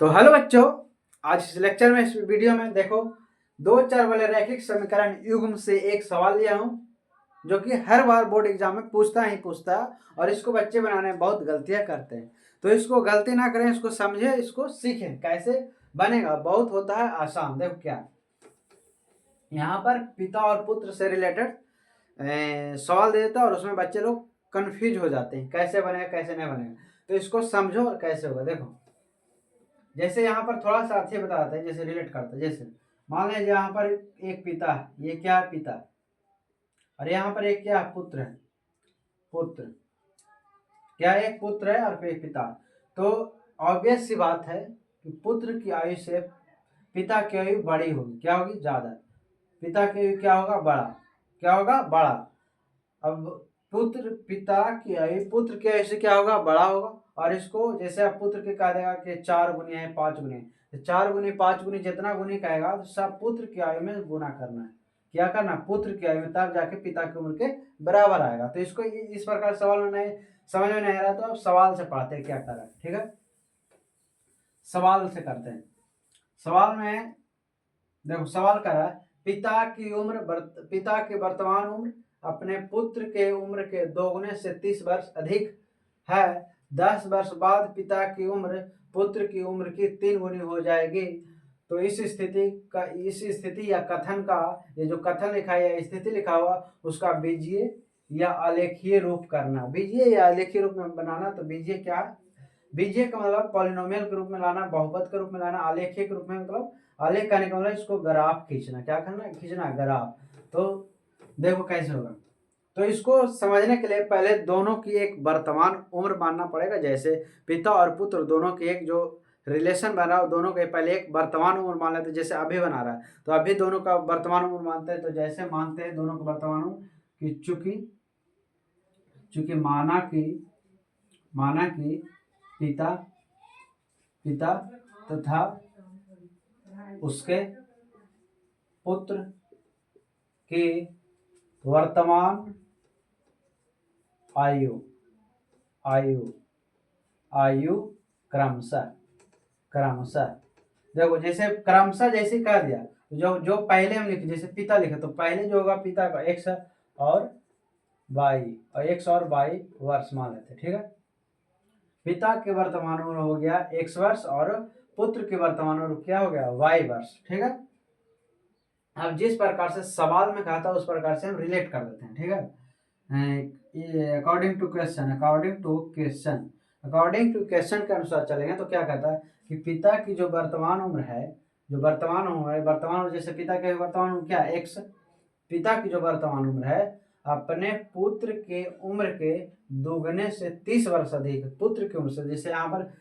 तो हेलो बच्चों, आज इस लेक्चर में इस वीडियो में देखो दो चर वाले रैखिक समीकरण युग्म से एक सवाल लिया हूं जो कि हर बार बोर्ड एग्जाम में पूछता है और इसको बच्चे बनाने में बहुत गलतियां करते हैं। तो इसको गलती ना करें, इसको समझे, इसको सीखें कैसे बनेगा। बहुत होता है आसान। देखो क्या यहाँ पर पिता और पुत्र से रिलेटेड सवाल दे देता है और उसमें बच्चे लोग कंफ्यूज हो जाते हैं कैसे बनेगा कैसे नहीं बनेगा। तो इसको समझो और कैसे होगा। देखो जैसे यहाँ पर थोड़ा सा अच्छे बताते हैं, जैसे रिलेट करते हैं। जैसे मान लीजिए यहाँ पर एक पिता है, ये क्या है पिता, और यहाँ पर एक क्या है पुत्र है, पुत्र क्या है, एक पुत्र है और फिर एक पिता। तो ऑब्वियस सी बात है कि पुत्र की आयु से पिता की आयु बड़ी होगी। क्या होगी? ज्यादा। पिता की आयु क्या होगा? बड़ा। क्या होगा? बड़ा। अब पुत्र की आयु से क्या होगा? बड़ा होगा। और इसको जैसे आप पुत्र के कह देगा कि 4 गुनी है 5 गुनी है, तो 4 गुनी 5 गुनी जितना गुनी कहेगा तो सब पुत्र की आयु में गुना करना है। क्या करना? पुत्र की आयु में, तब जाके पिता की उम्र के बराबर आएगा। तो इसको इस प्रकार सवाल में नहीं समझ में नहीं आ रहा तो आप सवाल से पढ़ते हैं क्या कर रहा है। ठीक है, सवाल से करते हैं। सवाल में देखो सवाल कर रहा है पिता की वर्तमान उम्र अपने पुत्र के उम्र के दोगुने से 30 वर्ष अधिक है। 10 वर्ष बाद पिता की उम्र पुत्र की उम्र की 3 गुनी हो जाएगी। तो इस स्थिति या कथन का, ये जो कथन लिखा है या स्थिति लिखा हुआ, उसका बीजीय या आलेखीय रूप करना। बीजीय या आलेखीय रूप में बनाना। तो बीजीय क्या है? बीजीय का मतलब पॉलिनोमियल के रूप में लाना, बहुपद के रूप में लाना। आलेखीय के रूप में मतलब आलेख करने का मतलब इसको ग्राफ खींचना। क्या करना? खींचना, ग्राफ। तो देखो कैसे होगा। तो इसको समझने के लिए पहले दोनों की एक वर्तमान उम्र मानना पड़ेगा। जैसे पिता और पुत्र दोनों की एक जो रिलेशन बना रहा है, दोनों के पहले एक वर्तमान उम्र मान लेते हैं। जैसे अभी बना रहा है तो अभी दोनों का वर्तमान उम्र मानते हैं। तो जैसे मानते हैं दोनों का वर्तमान उम्र कि चूंकि माना कि पिता तथा उसके पुत्र की वर्तमान आयु क्रमशः देखो जैसे क्रमशः जैसे कह दिया तो जो पहले हम लिखे, जैसे पिता लिखे तो पहले जो होगा पिता का x और y वर्ष मान लेते। ठीक है, पिता के वर्तमान उम्र हो गया x वर्ष और पुत्र के वर्तमान उम्र क्या हो गया? y वर्ष। ठीक है, अब जिस प्रकार से सवाल में कहा था उस प्रकार से हम रिलेट कर देते हैं। ठीक है, अकॉर्डिंग टू क्वेश्चन के अनुसार चलेंगे तो क्या कहता है कि पिता की जो वर्तमान उम्र है, वर्तमान उम्र जैसे पिता के वर्तमान उम्र क्या है? x। पिता की जो वर्तमान उम्र है अपने पुत्र के उम्र के दोगुने से 30 वर्ष अधिक पुत्र की उम्र से। जैसे यहाँ पर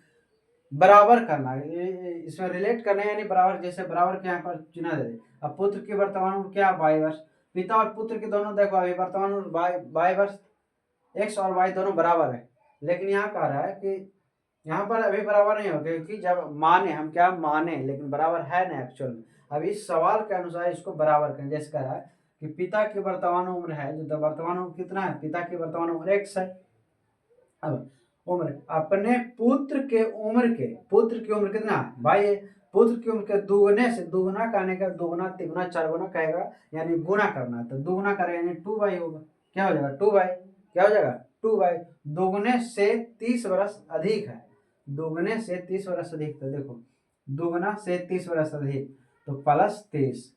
बराबर करना है, इसमें रिलेट करना है, यानी बराबर। जैसे बराबर के यहाँ पर चिन्ह दे। अब पुत्र की वर्तमान उम्र क्या? 22 वर्ष। पिता और पुत्र के दोनों देखो अभी वर्तमान उम्र 22 वर्ष, x और y दोनों बराबर है। लेकिन यहाँ कह रहा है कि यहाँ पर अभी बराबर नहीं हो, क्योंकि जब माने हम क्या माने, लेकिन बराबर है ना एक्चुअल में। अब इस सवाल के अनुसार इसको बराबर करें। जैसे कह रहा है कि पिता की वर्तमान उम्र है, जो वर्तमान उम्र कितना है? पिता की वर्तमान उम्र x है। अब उम्र अपने पुत्र की उम्र कितना है? भाई है। पुत्र की उम्र के दुगने से, दुगुना करने का, दुगुना तिगुना चारगुना कहेगा, यानी गुना करना है। तो दुगुना करेगा यानी 2y होगा। क्या हो जाएगा? 2y। क्या हो जाएगा? 2y। दुगुने से 30 वर्ष अधिक है, दुगुने से 30 वर्ष अधिक। तो देखो दुगुना से 30 वर्ष अधिक तो प्लस 30,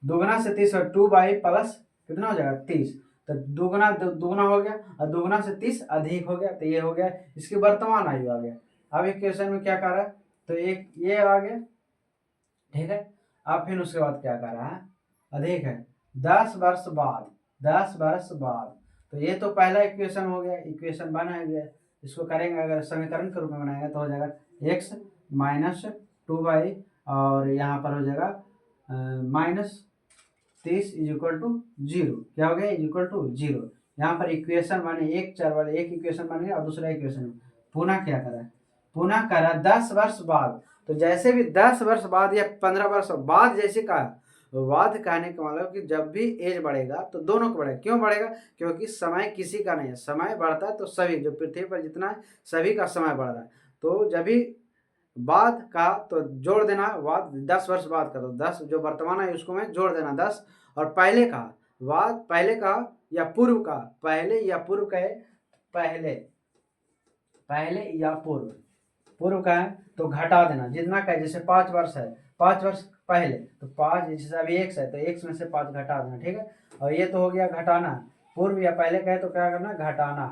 दुगुना से 30 और 2y प्लस कितना हो जाएगा? 30। तो दुगुना हो गया और दुगुना से 30 अधिक हो गया। तो ये हो गया इसकी वर्तमान आयु आ गया। अब एक क्वेश्चन में क्या कर रहा है? तो एक ये आ गया। ठीक है, अब फिर उसके बाद क्या कर रहा है? अधिक है 10 वर्ष बाद। तो ये तो पहला इक्वेशन हो गया, इक्वेशन बना गया। इसको करेंगे अगर समीकरण के रूप में बनाएंगे तो हो जाएगा x माइनस 2y और यहाँ पर हो जाएगा माइनस 30 इज इक्वल टू 0। क्या हो गया? Is equal to 0। यहाँ पर इक्वेशन बने एक चर वाले, एक इक्वेशन बन गया और दूसरा इक्वेशन पुनः क्या करा? पुनः करा 10 वर्ष बाद। तो जैसे भी 10 वर्ष बाद या 15 वर्ष बाद जैसे कहा, बाद कहने का मतलब कि जब भी एज बढ़ेगा तो दोनों को बढ़ेगा। क्यों बढ़ेगा? क्योंकि समय किसी का नहीं है, समय बढ़ता है तो सभी जो पृथ्वी पर जितना है सभी का समय बढ़ रहा है। तो जब भी बाद का तो जोड़ देना, बाद 10 वर्ष बाद का, तो 10 जो वर्तमान है उसको में जोड़ देना 10, और पहले का बाद, पहले का या पूर्व का, पहले या पूर्व का है, पहले पहले या पूर्व, पूर्व का है तो घटा देना जितना का है। जैसे 5 वर्ष है, 5 वर्ष पहले, तो 5 जैसे अभी x है तो x में से 5 घटा देना, ठीक है। और ये तो हो गया घटाना, पूर्व या पहले का है तो क्या करना, घटाना,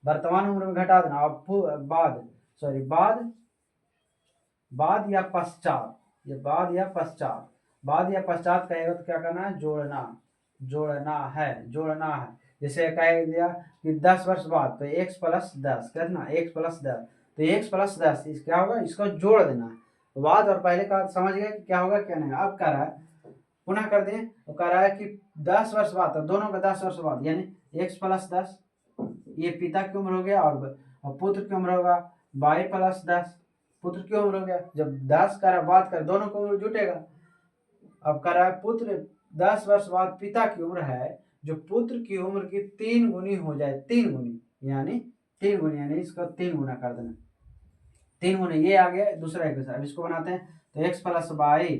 वर्तमान उम्र में घटा देना। और बाद, सॉरी बाद, बाद या पश्चात, ये बाद या पश्चात, बाद या पश्चात कहेगा तो क्या करना है, जोड़ना, जोड़ना है, जोड़ना है। जैसे कह दिया कि 10 वर्ष बाद, तो x प्लस 10 करना, x प्लस 10, तो x प्लस 10 क्या होगा, इसको जोड़ देना है। बाद और पहले का समझ गए कि क्या होगा क्या नहीं। अब कह रहा है, पुनः कर दें तो कह रहा है कि 10 वर्ष बाद, तो दोनों का 10 वर्ष बाद, यानी x प्लस 10, ये पिता की उम्र हो गया, और पुत्र की उम्र होगा y प्लस 10, पुत्र की उम्र हो गया। जब 10 का बात कर, दोनों की उम्र जुटेगा। अब कह रहा है पुत्र 10 वर्ष बाद पिता की उम्र है, जो पुत्र की उम्र की 3 गुनी हो जाए, 3 गुनी, यानी 3 गुनी, यानी इसका 3 गुना कर देना, 3 गुना। ये आ गया दूसरा इक्वेशन। अब इसको बनाते हैं तो x प्लस वाई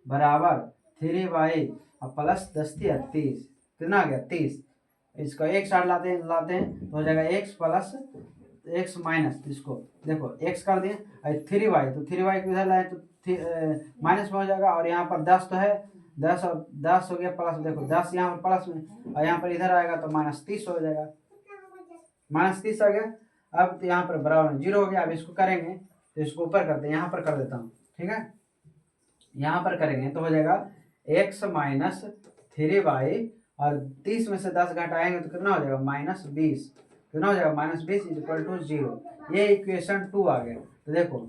बराबर 3y और प्लस 10 30, कितना आ गया 30। इसका एक साइड लाते हैं तो हो जाएगा x प्लस x माइनस, इसको देखो x कर दिए, 3y, तो 3y को इधर लाए तो माइनस में हो जाएगा, और यहाँ पर 10 तो है, 10 और 10 हो गया प्लस, देखो 10 यहाँ पर प्लस में, और यहाँ पर इधर आएगा तो माइनस 30 हो जाएगा, माइनस 30 आ गया। अब यहाँ पर बराबर में 0 हो गया। अब इसको करेंगे तो इसको ऊपर करते हैं, यहाँ पर कर देता हूँ, ठीक है। यहाँ पर करेंगे तो हो जाएगा x माइनस 3y, और 30 में से 10 घटाएंगे तो कितना हो जाएगा, माइनस 20, कितना हो जाएगा, माइनस 20 इक्वल टू 0। ये इक्वेशन 2 आ गया। तो देखो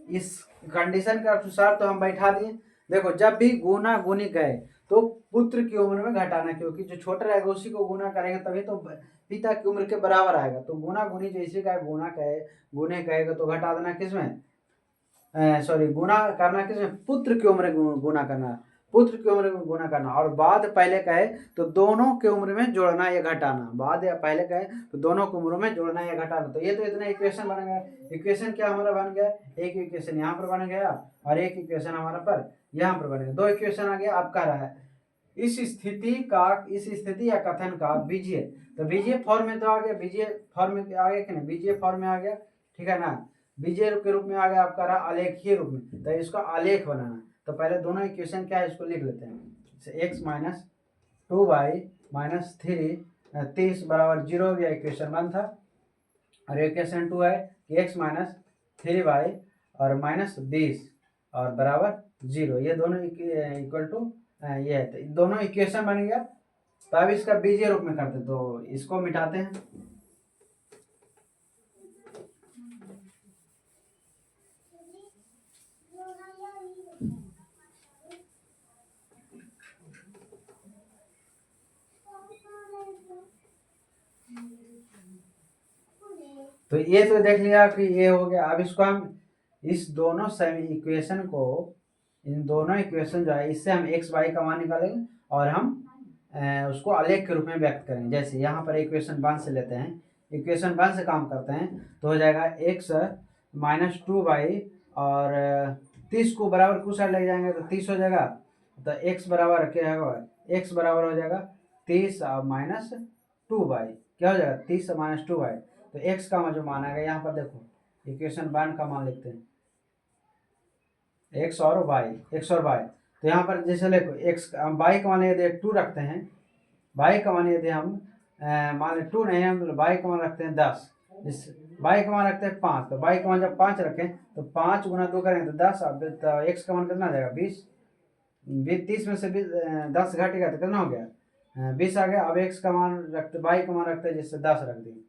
इस कंडीशन के अनुसार तो हम बैठा दिए। देखो जब भी गुना गुनी गए तो पुत्र की उम्र में घटाना, क्योंकि जो छोटा रहेगा उसी को गुना करेंगे तभी तो पिता की उम्र के बराबर आएगा। तो गुना गुनी जैसे का गुना कहे, गुने कहेगा तो घटा देना किसमें, सॉरी गुना करना किसमें, पुत्र की उम्र गुना करना, पुत्र की उम्र में गुना करना। और बाद पहले कहे तो दोनों के उम्र में जोड़ना या घटाना, बाद या पहले कहे तो दोनों की उम्र में जोड़ना या घटाना। तो ये तो इतना इक्वेशन बन गया। इक्वेशन क्या हमारा बन गया, एक इक्वेशन यहाँ पर बन गया और एक इक्वेशन हमारा पर यहाँ पर बन गया, 2 इक्वेशन आ गया। अब कह रहा है इस स्थिति या कथन का बीजीय, तो बीजीय फॉर्म में तो आ गया, बीजीय फॉर्म में आ गया कि नहीं, बीजीय फॉर्म में आ गया, ठीक है ना। बीजीय के रूप में आ गया, आपका रहा आलेखीय रूप में, तो इसका आलेख बनाना। तो पहले दोनों इक्वेशन क्या है इसको लिख लेते हैं। x माइनस 2y माइनस 30 बराबर 0 हो गया, इक्वेशन 1 था। और इक्वेशन 2 है कि x माइनस 3y और माइनस 20 और बराबर 0, ये दोनों इक्वल टू ये है। तो दोनों इक्वेशन बन गया। तो अब इसका बीजीय रूप में करते, तो इसको मिटाते हैं। तो ये तो देख लिया कि ये हो गया। अब इसको हम इस दोनों सेमी इक्वेशन को, इन दोनों इक्वेशन जो है इससे हम एक्स वाई का मान निकालेंगे और हम उसको आलेख के रूप में व्यक्त करेंगे। जैसे यहाँ पर इक्वेशन 1 से लेते हैं, इक्वेशन 1 से काम करते हैं तो हो जाएगा x माइनस 2y और 30 को बराबर कुछ साइड ले जाएंगे तो 30 हो जाएगा। तो x बराबर क्या होगा, x बराबर हो जाएगा 30 माइनस 2y, क्या हो जाएगा 30 माइनस 2y। तो x का जो मान आएगा यहाँ पर देखो, इक्वेशन 1 का मान लिखते हैं x और y। तो यहाँ पर जैसे देखो x y का मान यदि 2 रखते हैं, y का मान यदि हम मान 2 नहीं हम y का मान रखते हैं 10, इस y का मान रखते हैं 5। तो y का मान जब 5 रखें तो 5 गुना 2 करेंगे तो 10। अब तो x का मान कितना आ जाएगा 20, 30 में से 10 घटेगा तो कितना हो गया 20 आ गया। अब x का मान रखते, y का मान रखते हैं जिससे 10 रख दिए,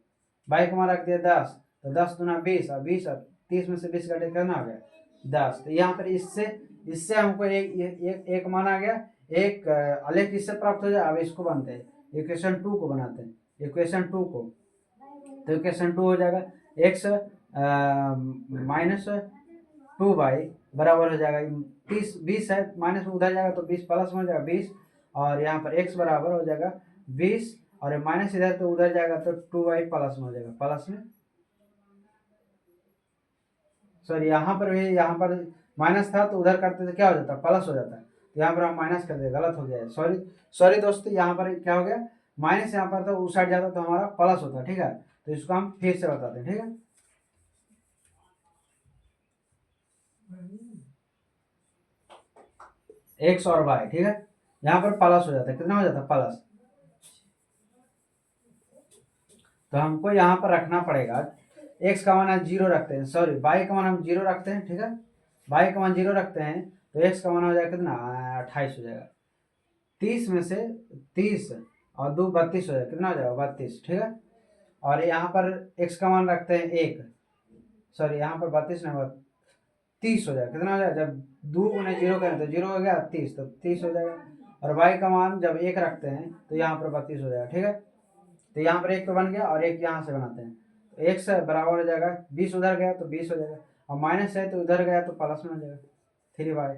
y का मान रख दिया 10, तो 10 गुना 20 और 20 और 30 में से 20 घटे कितना आ गया 10। तो यहाँ पर इससे हमको एक मान आ गया, एक आलेख इससे प्राप्त हो जाए। अब इसको बनते हैं इक्वेशन 2 को बनाते हैं, इक्वेशन 2 को। तो इक्वेशन 2 हो जाएगा x माइनस 2y बराबर हो जाएगा 20 है, माइनस में उधर जाएगा तो 20 प्लस में हो जाएगा 20, और यहाँ पर x बराबर हो जाएगा 20 और माइनस इधर तो उधर जाएगा तो 2y प्लस में हो जाएगा, प्लस में सॉरी यहाँ पर भी, यहाँ पर माइनस था तो उधर करते तो क्या हो जाता, प्लस हो जाता है। तो यहाँ पर हम माइनस कर दिए, गलत हो गया है, सॉरी सॉरी दोस्तों। यहाँ पर क्या हो गया, माइनस यहाँ पर था, उस साइड जाता तो हमारा प्लस होता, ठीक है। तो इसको हम फिर से बताते हैं, ठीक है। एक्स और वाई, ठीक है, यहाँ पर प्लस हो जाता है, कितना हो जाता है, प्लस। तो हमको यहाँ पर रखना पड़ेगा, एक्स का मान 0 रखते हैं, सॉरी वाई का मान हम 0 रखते हैं, ठीक है। वाई का मान 0 रखते हैं तो एक्स का मान हो जाएगा कितना, 28 हो जाएगा। 30 में से 30 और 2 32 हो जाएगा, कितना हो जाएगा, 32, ठीक है। और यहाँ पर एक्स का मान रखते हैं 1, सॉरी यहाँ पर 32 नहीं होगा, 30 हो जाएगा, कितना हो जाएगा, जब 2 गुने 0 करें तो 0 हो गया, 30 तो 30 हो जाएगा। और वाई का मान जब 1 रखते हैं तो यहाँ पर 32 हो जाएगा, ठीक है। तो यहाँ पर 1 तो बन गया और 1 यहाँ से बनाते हैं, तो 1 से बराबर हो जाएगा 20, उधर गया तो 20 हो जाएगा, और माइनस है तो उधर गया तो प्लस में हो जाएगा, 3 बाई।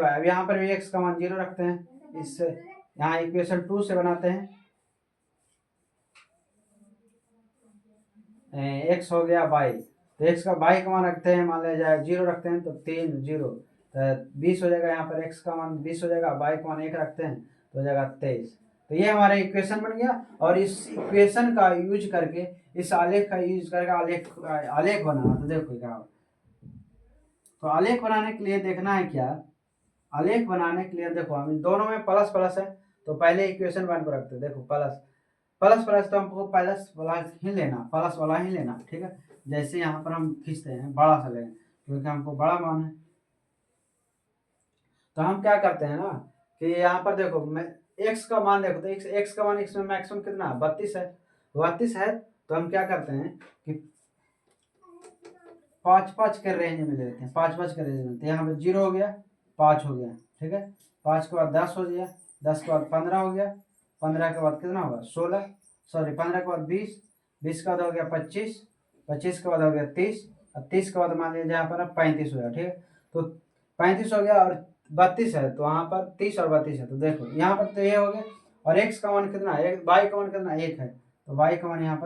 अब यहाँ पर भी एक्स का मान 0 रखते हैं, इससे यहाँ इक्वेशन 2 से बनाते हैं, एक्स हो गया बाई, तो एक्स का बाई का मान रखते हैं, मान लिया जाए 0 रखते हैं तो 3 0 तो 20 हो जाएगा। यहाँ पर एक्स का मान 20 हो जाएगा, बाई का मान 1 रखते हैं तो हो जाएगा 23। तो ये हमारा इक्वेशन बन गया। और इस इक्वेशन का यूज करके, इस आलेख का यूज करके आलेख बनाना। तो देखो क्या, तो आलेख बनाने के लिए देखना है क्या, आलेख बनाने के लिए देखो हम दोनों में प्लस प्लस है, तो पहले इक्वेशन 1 को रखते हैं। देखो प्लस प्लस प्लस तो हमको प्लस वाला ही लेना, प्लस वाला ही लेना, ठीक है। जैसे यहाँ पर हम खींचते हैं बड़ा सा लेंगे क्योंकि हमको बड़ा मान है। तो हम क्या करते हैं ना कि यहाँ पर देखो, मैं एक्स का मान देखो, तो एक्स का मान एक्स में मैक्सिमम कितना 32 है, 32 है। तो हम क्या करते हैं कि 5 के रेंज में ले लेते हैं, 5 के रेंज में। तो यहाँ पर 0 हो गया, 5 हो गया, ठीक है। 5 के बाद 10 हो गया, 10 के बाद 15 हो गया, 15 के बाद कितना होगा 16, सॉरी 15 के बाद 20, 20 के बाद हो गया 25, 25 के बाद हो गया 30, और 30 के बाद मान लीजिए यहाँ पर 35 हो गया, ठीक है। तो 35 हो गया और 32 है, तो वहाँ पर 30 और 32 है। तो देखो यहाँ पर तो ये हो गया, और एक्स का मान कितना है, वाई का मान कितना 1 है, तो वाई का मान यहाँ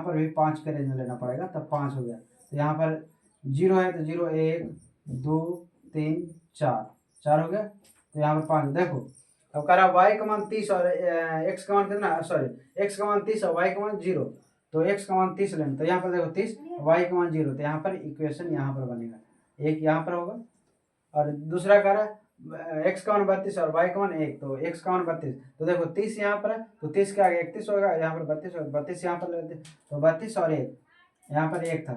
पर भी 5 के रेंज में लेना पड़ेगा, तब 5 हो गया। तो यहाँ पर 0 है तो 0 1 2 3 4 हो गया, तो यहाँ पर 5। देखो अब कह रहा वाई का मान 30 और एक्स का मान कितना, सॉरी एक्स का मान 30 और वाई का मान 0, तो एक्स का मान 30 लेना। तो यहाँ पर देखो 30, वाई का मान 0, तो यहाँ पर इक्वेशन यहाँ पर बनेगा, एक यहाँ पर होगा। और दूसरा कह रहा है एक्स का मान 32 और वाई का मान 1, तो एक्स का मान 32, तो देखो 30 यहाँ पर है तो 30 के आगे 31 होगा, यहाँ पर 32 होगा, 32 यहाँ पर लेते तो 32 और 1, यहाँ पर 1 था,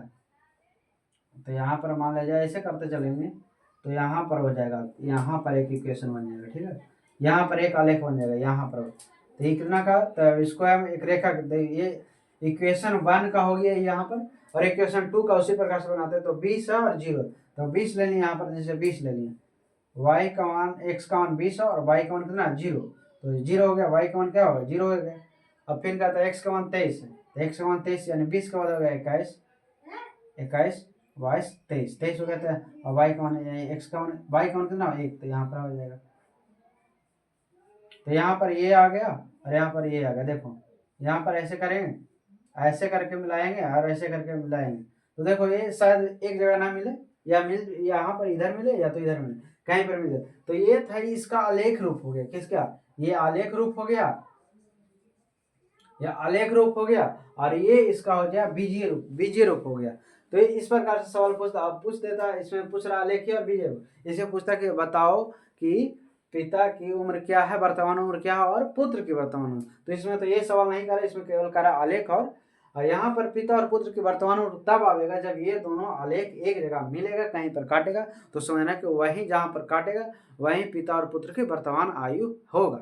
तो यहाँ पर मान लिया जाए ऐसे करते चलेंगे तो यहाँ पर हो जाएगा, यहाँ पर एक इक्वेशन बन जाएगा, ठीक है। यहाँ पर एक आलेख बन जाएगा, यहाँ पर तो ये कितना का, तो इसको हम एक रेखा, ये इक्वेशन 1 का हो गया यहाँ पर, और इक्वेशन 2 का उसी प्रकार से बनाते हैं। तो 20 है और 0, तो 20 ले लिए यहाँ पर, जैसे 20 ले लिए, वाई का मान एक्स का मान 20 है और वाई का मान कितना 0, तो 0 हो गया, वाई का मान क्या होगा 0 हो गया। अब फिर कहता है एक्स का मान 23 है, तो एक्स का मान 23 यानी 20 का बाद हो गया 21 22 23 हो गया था। और वाई का मान एक्स का मान, वाई का मान कितना 1, तो यहाँ पर हो जाएगा। तो यहाँ पर ये आ गया और यहाँ पर ये आ गया। देखो यहाँ पर ऐसे करेंगे, ऐसे करके मिलाएंगे और ऐसे करके मिलाएंगे, तो देखो ये शायद एक जगह ना मिले, या मिल यहाँ पर इधर मिले या तो इधर मिले, कहीं पर मिले। तो ये था इसका आलेख रूप हो गया, किसका, ये आलेख रूप हो गया, या आलेख रूप हो गया, और ये इसका हो गया बीजीय रूप हो गया। तो इस प्रकार से सवाल पूछता, अब पूछ देता, इसमें पूछ रहा आलेखीय और बीजीय रूप, इसे पूछता कि बताओ कि पिता की उम्र क्या है, वर्तमान उम्र क्या है, और पुत्र की वर्तमान उम्र। तो इसमें तो ये सवाल नहीं करा, इसमें केवल करा आलेख। और यहाँ पर पिता और पुत्र की वर्तमान उम्र तब आएगा जब ये दोनों आलेख एक जगह मिलेगा, कहीं पर काटेगा, तो समझना कि वहीं जहाँ पर काटेगा वहीं पिता और पुत्र की वर्तमान आयु होगा।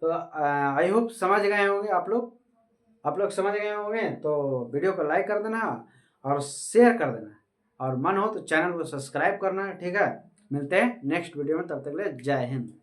तो आई होप समझ गए होंगे आप लोग समझ गए होंगे। तो वीडियो को लाइक कर देना और शेयर कर देना, और मन हो तो चैनल को सब्सक्राइब करना, ठीक है। मिलते हैं नेक्स्ट वीडियो में, तब तक के लिए जय हिंद।